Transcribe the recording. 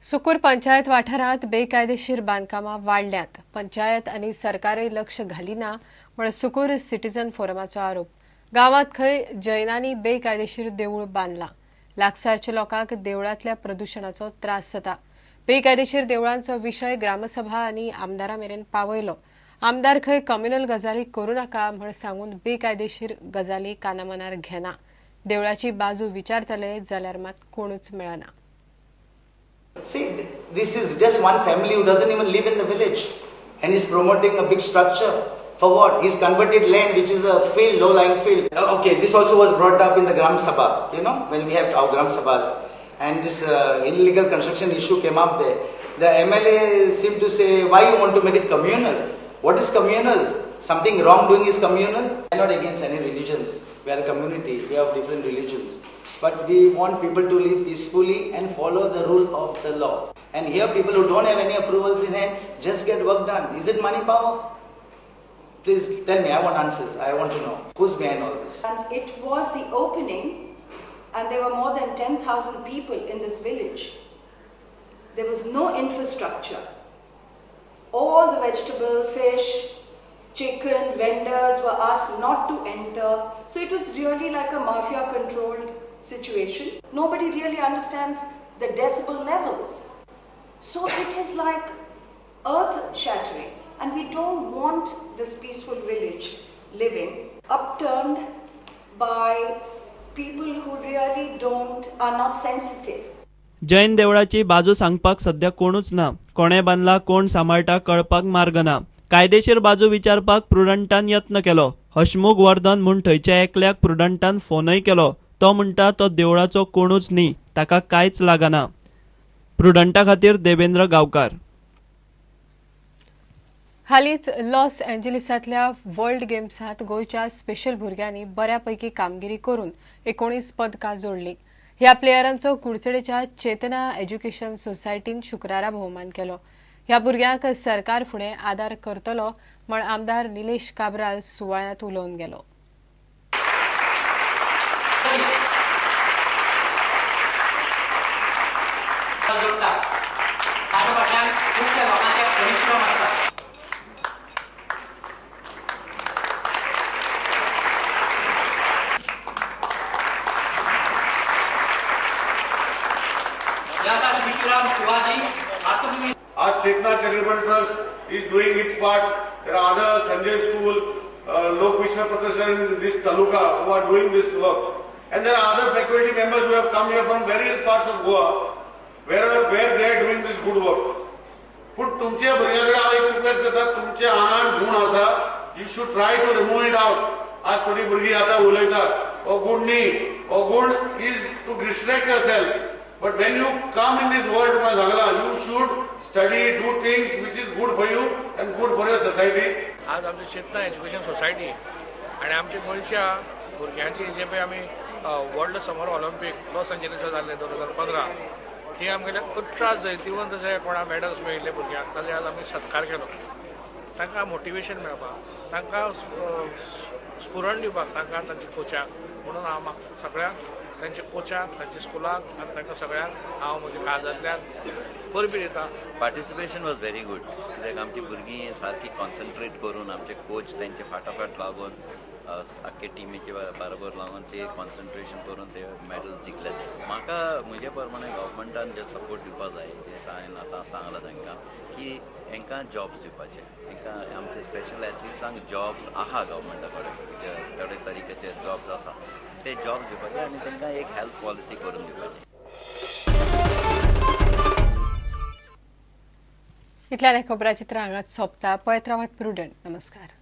सुकूर पंचायत वाठारात बेकायदेशीर बांदकामां वाडल्यात. पंचायत आनी सरकारूय लक्ष घालिना म्हूण सुकूर सिटीजन फोरमाचो आरोप. गांवांत खंय जैनांनी बेकायदेशीर देवूळ बांदलां. लागसारच्या लोकांक देवळांतल्या प्रदुशणाचो त्रास जाता. बेकायदेशीर देवळांचो विशय ग्रामसभा आनी आमदारां मेरेन पावयलो. आमदार खंय कम्युनल गजाली करूं नाका म्हूण सांगून बेकायदेशीर गजाली कानामनार घेना. देवळाची बाजू विचारतले जाल्यार मात कोणूच मेळना. See, this is just one family who doesn't even live in the village and is promoting a big structure. For what? He's converted land which is a field, low-lying field. Okay, this also was brought up in the Gram Sabha, when we have our Gram Sabhas. And this illegal construction issue came up there. The MLA seemed to say, why you want to make it communal? What is communal? Something wrongdoing is communal? We are not against any religions. We are a community. We have different religions. But we want people to live peacefully and follow the rule of the law. And here people who don't have any approvals in hand just get work done. Is it money power? Please tell me, I want answers. I want to know. Who's behind all this? And it was the opening and there were more than 10,000 people in this village. There was no infrastructure. All the vegetable, fish, chicken vendors were asked not to enter. So it was really like a mafia controlled situation. Nobody really understands the decibel levels. So it is like earth shattering, and we don't want this peaceful village living upturned by people who really are not sensitive. Jain देवळाची बाजू सांगपाक सध्या कोणूच ना. कोणे बांदला, कोण सांबाळटा कळपाक मार्ग ना. कायदेशीर बाजू विचारपाक प्रुडंटान यत्न केलो. हशमुख वर्धन म्हूण थंयच्या एकल्याक प्रुडंटान फोनय केलो. तो म्हणटा तो देवळाचो कोणूच न्ही, ताका कांयच लागना. प्रुडंटा खातीर देवेंद्र गांवकार. हालींच लॉस एंजलिसांतल्या वर्ल्ड गेम्सांत गोंयच्या स्पेशल भुरग्यांनी बऱ्यापैकी कामगिरी करून 19 पदकां जोडली. ह्या प्लेयरांचो कुडचडेच्या चेतना एज्युकेशन सोसायटीन शुक्रारा भोवमान केलो. ह्या भुरग्यांक सरकार फुडें आदार करतलो म्हूण आमदार निलेश काब्राल सुवाळ्यांत उलोवन गेलो. आज Chetna charitable trust is doing its part. There are other Sanjay School, Lok Vishwa Pratishthan in this taluka who are doing this work. And there are other faculty members who have come here from various parts of Goa, where they are doing this good work. But तुमच्या भुरग्यांकडे हांव एक request करता, तुमच्या आंगान गुण आसा, you should try to remove it out. आज थोडी भुरगीं आतां उलयतात, हो गुण न्ही, हो गुण is to distract yourself. But when you come in this world, you should study, do things which is good for you and good for your society. आज आमची चेतना एज्युकेशन सोसायटी आणि आमच्या गोंयच्या भुरग्यांची जे पळय आमी वर्ल्ड समर ऑलिंपिक लॉस एंजलिसांत जाल्ले 2015 थंय आमगेले 18 जैतिवंत जे कोणा मेडल्स मेळिल्ले भुरग्यांक ताजे आज आमी सत्कार केलो. तांकां मोटिवेशन मेळपाक, तांकां स्फुरण दिवपाक, तांकां तांच्या कोचाक म्हणून हांव सगळ्यांक तांच्या कोचाक, तांच्या स्कुलाक आनी तांकां सगळ्यांक हांव म्हज्या काळजांतल्यान परबी दिता. Participation was very good. कित्याक आमची भुरगीं सारकी कॉन्सन्ट्रेट करून आमचे कोच तेंचे फाटाफाट लागून आख्खे टिमीचे बरोबर लागून ते कॉन्सन्ट्रेशन करून ते मॅडल जिखलेले. म्हाका म्हजे प्रमाणे गव्हर्मेंटान जे सपोर्ट दिवपाक जाय, जे हांवें आतां सांगलां तांकां की हांकां जॉब्स दिवपाचे. हांकां आमचे स्पेशल एथलीट्सांक जॉब्स आहा गव्हर्मेंटा कडेन, थोडे तरीकेचे जॉब्स आसा, ते जॉब्स दिवपाचे आनी तांकां एक हेल्थ पॉलिसी करून दिवपाची. इतल्यान खबराचित्र हांगाच सोंपता. पळयत रावात प्रुडंट. नमस्कार.